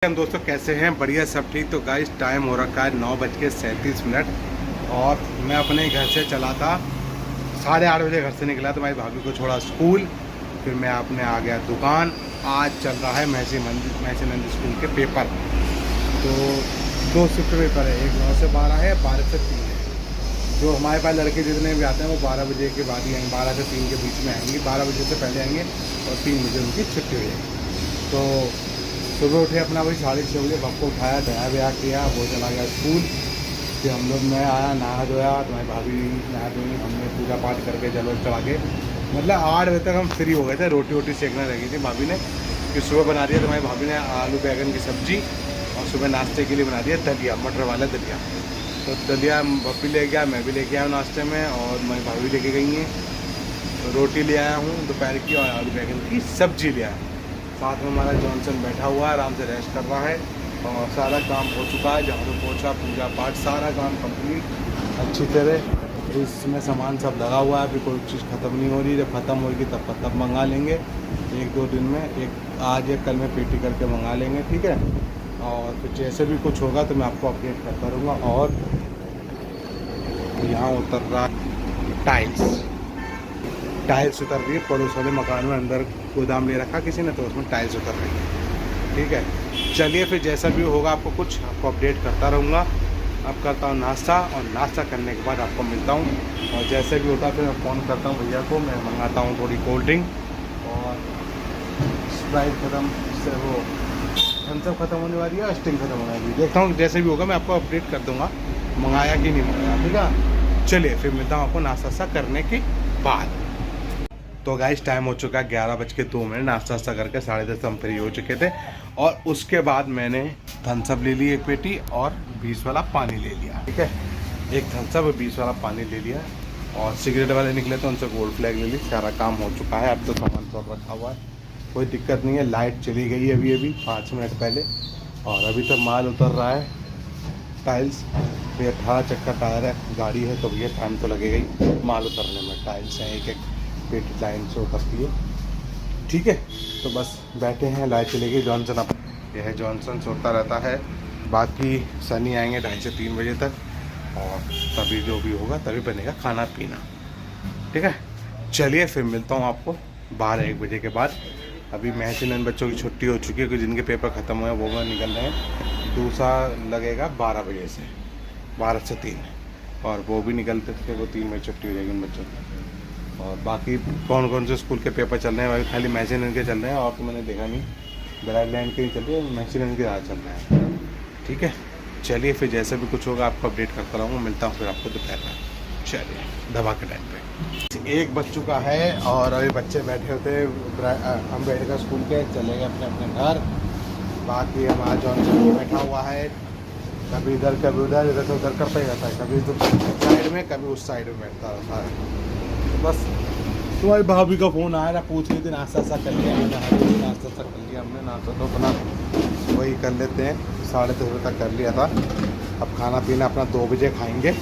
हम दोस्तों कैसे हैं? बढ़िया, सब ठीक। तो गाइस टाइम हो रखा है 9:37 और मैं अपने घर से चला था 8:30 बजे। घर से निकला तो मेरी भाभी को छोड़ा स्कूल, फिर मैं अपने आ गया दुकान। आज चल रहा है महसी नंद स्कूल के पेपर। तो 2 शिफ्ट पेपर है, एक 9 से 12 है, 12 से 3 है। जो हमारे पास लड़के जितने भी आते हैं वो 12 बजे के बाद ही आएंगे, 12 से 3 के बीच में आएंगे। 12 बजे से पहले आएंगे और 3 बजे उनकी छुट्टी हो जाएगी। तो सुबह उठे, अपना वही 6:30 बजे बप को उठाया, दया ब्याह किया, वो चला गया स्कूल। फिर हम लोग, मैं आया, नहा धोया, तुम्हारी भाभी नहा धोई, हमने पूजा पाठ करके जल चढ़ा के, मतलब 8 बजे तक हम फ्री हो गए थे। रोटी वोटी सेकना रह गई थी भाभी ने, कि सुबह बना दिया तुम्हारी भाभी ने आलू बैगन की सब्जी, और सुबह नाश्ते के लिए बना दिया दलिया, मटर वाला दलिया। तो दलिया पप्पी ले गया, मैं भी लेके आया नाश्ते में, और मेरी भाभी लेके गई हैं। तो रोटी ले आया हूँ दोपहर की, और आलू बैगन की सब्जी ले आया। साथ में हमारा जॉनसन बैठा हुआ है, आराम से रेस्ट कर रहा है, और सारा काम हो चुका है। झाड़ू पोछा पूजा पाठ सारा काम कंप्लीट अच्छी तरह। इसमें सामान सब लगा हुआ है, अभी कोई चीज़ ख़त्म नहीं हो रही। जब ख़त्म होगी तब मंगा लेंगे, 1-2 दिन में, एक आज या कल में पेटी करके मंगा लेंगे, ठीक है। और फिर जैसे भी कुछ होगा तो मैं आपको अपडेट करता रहूँगा। और यहाँ उतर रहा टाइल्स उतर रही है, पड़ोस वाले मकान में अंदर गोदाम ले रखा किसी ने, तो उसमें टाइल्स उतर रही है, ठीक है। चलिए फिर जैसा भी होगा आपको अपडेट करता रहूँगा। अब करता हूँ नाश्ता, और नाश्ता करने के बाद आपको मिलता हूँ। और जैसे भी होता है फिर मैं फ़ोन करता हूँ भैया को, मैं मंगाता हूँ थोड़ी कोल्ड ड्रिंक और स्प्राइट ख़त्म, इससे वो थम्स अप ख़त्म होने वाली है, स्टिंग ख़त्म होने वाली है। देखता हूँ जैसे भी होगा मैं आपको अपडेट कर दूँगा, मंगाया कि नहीं मंगाया, ठीक है। चलिए फिर मिलता हूँ आपको नाश्ता करने के बाद। तो गाइस टाइम हो चुका है 11:02। नाश्ता करके 10:30 हम फ्री हो चुके थे। और उसके बाद मैंने थम्स अप ले ली एक पेटी, और 20 वाला पानी ले लिया, ठीक है। एक थम्स अप और 20 वाला पानी ले लिया। और सिगरेट वाले निकले तो उनसे गोल्ड फ्लैग ले ली। सारा काम हो चुका है, अब तो सामान सब रखा हुआ है, कोई दिक्कत नहीं है। लाइट चली गई अभी 5 मिनट पहले, और अभी तक माल उतर रहा है। टाइल्स ये 18 चक्का टायर है, गाड़ी है, तो भैया टाइम तो लगेगा ही माल उतरने में। टाइल्स हैं, एक पेटी लाइन से उतरती है, ठीक है। तो बस बैठे हैं, लाइट चली गई। जॉनसन अब यह है, जॉनसन सोता रहता है। बाकी सनी आएंगे 2:30 से 3 बजे तक, और तभी जो भी होगा तभी बनेगा खाना पीना, ठीक है। चलिए फिर मिलता हूँ आपको 12-1 बजे के बाद। अभी महसी नंद बच्चों की छुट्टी हो चुकी है, क्योंकि जिनके पेपर ख़त्म हुए हैं वो निकल रहे हैं। दूसरा लगेगा 12 बजे से, 12 से 3, और वो भी निकलते थे, वो 3 बजे छुट्टी हो जाएगी उन बच्चों की। और बाकी कौन कौन से स्कूल के पेपर चल रहे हैं, भाई खाली महसी नंद के चल रहे हैं, और तो मैंने देखा नहीं, ब्राइडलैंड के नहीं चल रही है, महसी नंद के ज़्यादा चल रहे हैं, ठीक है। चलिए फिर जैसे भी कुछ होगा आपको अपडेट करता रहूँगा। मिलता हूँ फिर आपको दोपहर में, चलिए दवा के टाइम पे। 1 बज चुका है, और अभी बच्चे बैठे होते, अम्बेडकर स्कूल के चले गए अपने अपने घर। बाकी हमारा जॉनसन बैठा हुआ है, कभी इधर कभी उधर, इधर से उधर करता ही रहता है, कभी तो साइड में कभी उस साइड में बैठता रहता है। तो बस तुम्हारी भाभी का फ़ोन आया था, पूछ रही थी नाश्ता कर लिया हमने, नाश्ता कर लिया हमने, नाश्ता तो अपना वही कर लेते हैं, 10:30 बजे तक कर लिया था। अब खाना पीना अपना 2 बजे खाएंगे।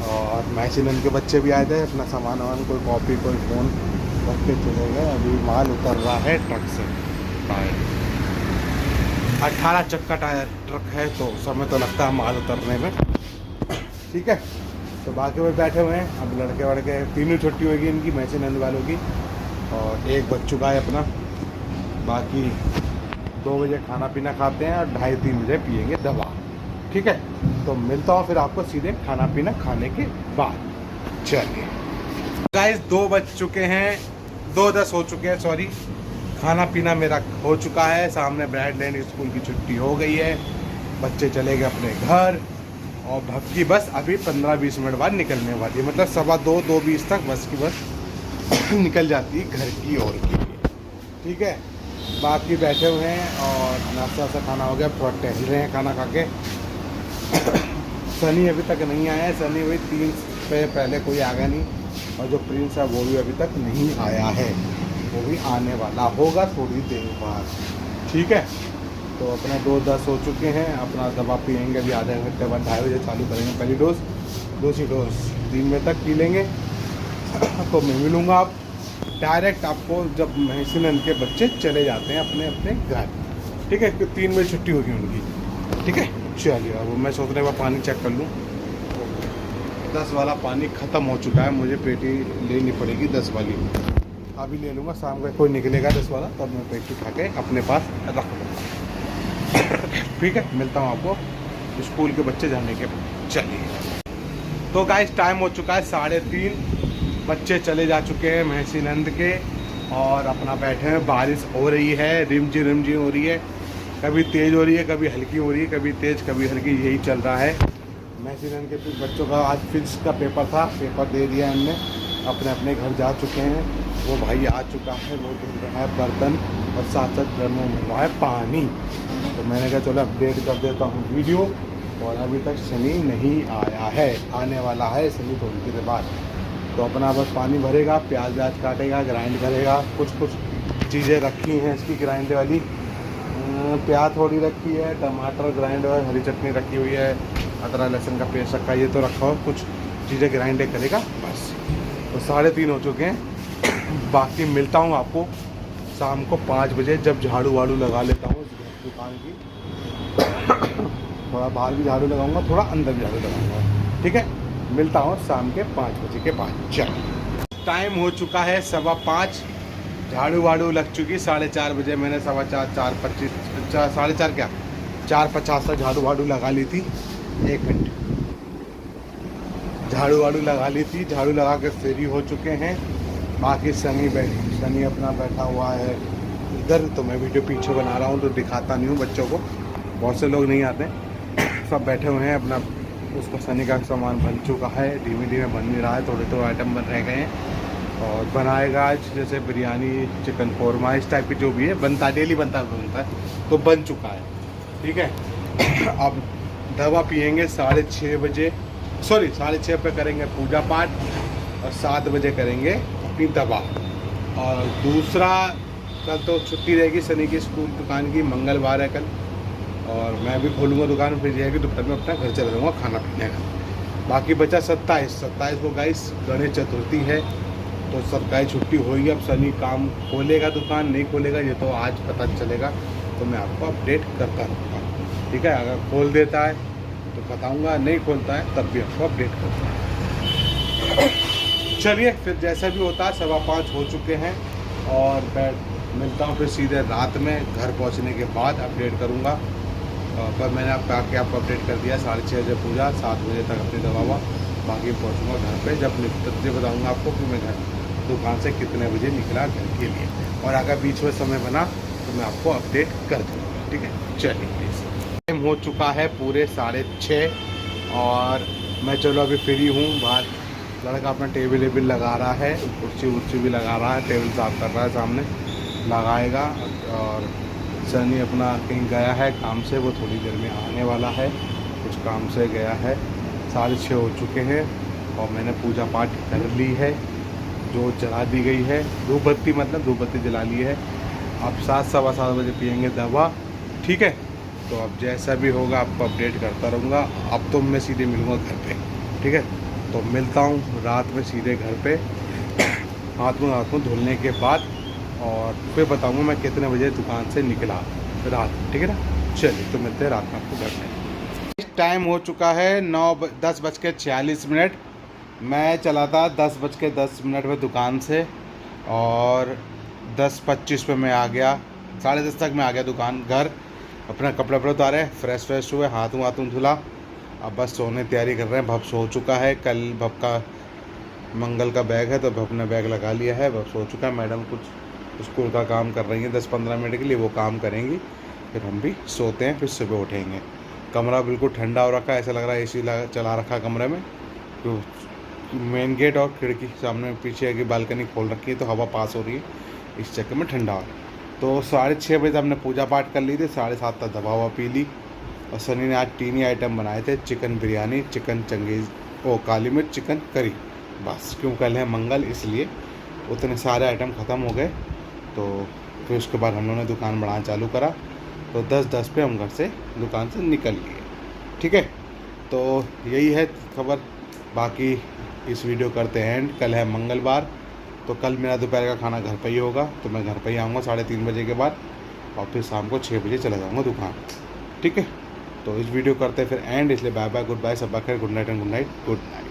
और महसी नंद के बच्चे भी आए थे, अपना सामान वामान, कोई कॉपी कोई फ़ोन रख के चले गए। अभी माल उतर रहा है ट्रक से, टायर 18 चक्का टायर ट्रक है, तो समय तो लगता है माल उतरने में, ठीक है। तो बाकी वो बैठे हुए हैं, अब लड़के वड़के तीनों छुट्टी होगी इनकी, महसी नंद वालों की, और 1 बज चुका है अपना। बाकी 2 बजे खाना पीना खाते हैं, और 2:30-3 बजे पियेंगे दवा, ठीक है। तो मिलता हूँ फिर आपको सीधे खाना पीना खाने के बाद। चलिए गाइस 2 बज चुके हैं, 2:10 हो चुके हैं, सॉरी। खाना पीना मेरा हो चुका है, सामने ब्राइडलैंड स्कूल की छुट्टी हो गई है, बच्चे चले गए अपने घर, और भक्की बस अभी 15-20 मिनट बाद निकलने वाली है, मतलब 2:15 2:20 तक बस की बस निकल जाती है घर की ओर की, ठीक है। बाकी बैठे हुए हैं, और नाश्ता खाना हो गया, थोड़ा टहल रहे हैं खाना खा के। सनी अभी तक नहीं आया है, सनी वही 3 पे पहले कोई आ गया नहीं, और जो प्रिंस है वो भी अभी तक नहीं आया है, वो भी आने वाला होगा थोड़ी देर बाद, ठीक है। तो अपना 2:10 हो चुके हैं, अपना दवा पियेंगे अभी आधे घंटे बाद, 2:30 बजे चालू करेंगे पहली डोज, दूसरी डोज 3 बजे तक पी लेंगे। तो मैं मिलूँगा आप डायरेक्ट आपको जब महसी नंद के बच्चे चले जाते हैं अपने अपने घर, ठीक है, 3 बजे छुट्टी होगी उनकी। ठीक है, चलिए अब मैं सोच रहा हूँ पानी चेक कर लूँ। 10 वाला पानी ख़त्म हो चुका है, मुझे पेटी लेनी पड़ेगी 10 वाली। अभी ले लूँगा, शाम को कोई निकलेगा 10 वाला तब मैं पेटी उठा के अपने पास रख लूँगा। ठीक है, मिलता हूँ आपको स्कूल के बच्चे जाने के बाद। चलिए तो गाइस टाइम हो चुका है 3:30, बच्चे चले जा चुके हैं महसी नंद के और अपना बैठे हैं। बारिश हो रही है, रिमझिम हो रही है, कभी तेज़ हो रही है, कभी हल्की हो रही है, कभी तेज़ कभी हल्की, यही चल रहा है। महसी नंद के कुछ बच्चों का आज फिजिक्स का पेपर था, पेपर दे दिया हमने, अपने अपने घर जा चुके हैं। वो भाई आ चुका है, वो धुल रहा है बर्तन और साथ साथ घर में मिल रहा है पानी। तो मैंने कहा चलो अपडेट कर देता हूँ वीडियो। और अभी तक सनी नहीं आया है, आने वाला है सनी थोड़ी देर बाद। तो अपना बस पानी भरेगा, प्याज व्याज काटेगा, ग्राइंड करेगा। कुछ चीज़ें रखी हैं इसकी ग्राइंड वाली, प्याज थोड़ी रखी है, टमाटर ग्राइंड और हरी चटनी रखी हुई है, अदरक लहसुन का पेस्ट रखा है, ये तो रखा हो। कुछ चीज़ें ग्राइंड करेगा बस। तो 3:30 हो चुके हैं। बाकी मिलता हूँ आपको शाम को 5 बजे, जब झाड़ू वाड़ू लगा लेता हूँ इस दुकान की। थोड़ा बाहर भी झाड़ू लगाऊंगा, थोड़ा अंदर भी झाड़ू लगाऊंगा। ठीक है, मिलता हूँ शाम के 5 बजे के बाद। चल टाइम हो चुका है 5:15, झाड़ू वाड़ू लग चुकी 4:30 बजे। मैंने 4:15 4:25 4:30 क्या 4:50 तक झाड़ू वाड़ू लगा ली थी। 1 मिनट, झाड़ू वाड़ू लगा ली थी, झाड़ू लगा के फ्री हो चुके हैं। बाकी सनी अपना बैठा हुआ है इधर। तो मैं वीडियो पीछे बना रहा हूँ तो दिखाता नहीं हूँ बच्चों को, बहुत से लोग नहीं आते, सब बैठे हुए हैं अपना। उसका सनी का सामान बन चुका है, धीमे धीमे बन नहीं रहा है, थोड़े आइटम बन रह गए हैं और बनाएगा आज, जैसे बिरयानी, चिकन कौरमा, इस टाइप की जो भी है बनता, डेली बनता है, तो बन चुका है। ठीक है, अब दवा पियेंगे 6:30 बजे, सॉरी 6:30 पे करेंगे पूजा पाठ और 7 बजे करेंगे अपनी दवा। और दूसरा, कल तो छुट्टी रहेगी सनी की स्कूल, दुकान की, मंगलवार है कल, और मैं भी खोलूँगा दुकान, फिर यह है कि दोपहर में अपना घर चला जाऊँगा खाना पीने का। बाकी बचा 27 को गाइस गणेश चतुर्थी है, तो सरकारी छुट्टी होगी। अब सनी काम खोलेगा दुकान नहीं खोलेगा ये तो आज पता चलेगा, तो मैं आपको अपडेट करता रहूँगा। ठीक है, अगर खोल देता है तो बताऊँगा, नहीं खोलता है तब भी आपको अपडेट करूँगा। चलिए फिर जैसा भी होता है 5:15 हो चुके हैं और मैं मिलता हूँ फिर सीधे रात में घर पहुँचने के बाद अपडेट करूँगा। पर मैंने आपको अपडेट कर दिया 6:30 बजे पूजा, 7 बजे तक अपनी दवा, बाकी पहुँचूँगा घर पे। जब निकलते बताऊँगा आपको कि मैं घर दुकान से कितने बजे निकला घर के लिए, और अगर बीच में समय बना तो मैं आपको अपडेट कर दूँगा। ठीक है, चलिए प्लीज़। टाइम हो चुका है पूरे 6:30 और मैं चलो अभी फ्री हूँ। बाहर लड़का अपना टेबल लगा रहा है, कुर्सी भी लगा रहा है, टेबल साफ कर रहा है, सामने लगाएगा। और सनी अपना कहीं गया है काम से, वो थोड़ी देर में आने वाला है, कुछ काम से गया है। 6:30 हो चुके हैं और मैंने पूजा पाठ कर ली है, जो जला दी गई है, धूप बत्ती जला ली है। अब 7-7:15 बजे पियेंगे दवा। ठीक है, तो अब जैसा भी होगा आपको अपडेट करता रहूँगा। अब तो मैं सीधे मिलूँगा घर पे। ठीक है, तो मिलता हूँ रात में सीधे घर पे, हाथ मुँह धुलने के बाद, और फिर बताऊँगा मैं कितने बजे दुकान से निकला रात। ठीक है ना, चलिए तो मिलते हैं रात में आपको घर में। टाइम हो चुका है 10:46। मैं चला था 10:10 में दुकान से और 10:25 पे मैं आ गया, 10:30 तक मैं आ गया दुकान घर। अपना कपड़े उतारे, फ्रेश हुए, हाथ धुला, अब बस सोने की तैयारी कर रहे हैं। भव सो चुका है, कल भव का मंगल का बैग है तो भव ने बैग लगा लिया है, भव सो चुका है। मैडम कुछ स्कूल का काम कर रही हैं 10-15 मिनट के लिए, वो काम करेंगी, फिर हम भी सोते हैं, फिर सुबह उठेंगे। कमरा बिल्कुल ठंडा हो रखा है, ऐसा लग रहा है एसी चला रखा कमरे में। तो मेन गेट और खिड़की सामने पीछे की बालकनी खोल रखी है तो हवा पास हो रही है, इस चक्कर में ठंडा हो रहा है। तो 6:30 बजे हमने पूजा पाठ कर ली थी, 7:30 तक दवा ववा पी ली। और सनी ने आज 3 ही आइटम बनाए थे, चिकन बिरयानी, चिकन चंगेज़, काली मिर्च, चिकन करी, बस। क्यों कल है मंगल इसलिए उतने सारे आइटम ख़त्म हो गए। तो फिर उसके बाद हम लोगों ने दुकान बढ़ाना चालू करा, तो 10:10 पे हम घर से दुकान से निकल लिए। ठीक है, तो यही है खबर। बाकी इस वीडियो करते हैं एंड। कल है मंगलवार, तो कल मेरा दोपहर का खाना घर पर ही होगा, तो मैं घर पर ही आऊँगा 3:30 बजे के बाद। और फिर शाम को 6 बजे चला जाऊँगा दुकान। ठीक है, तो इस वीडियो करते हैं फिर एंड, इसलिए बाय बाय, गुड बाय, सब खैर, good night and good night, good night.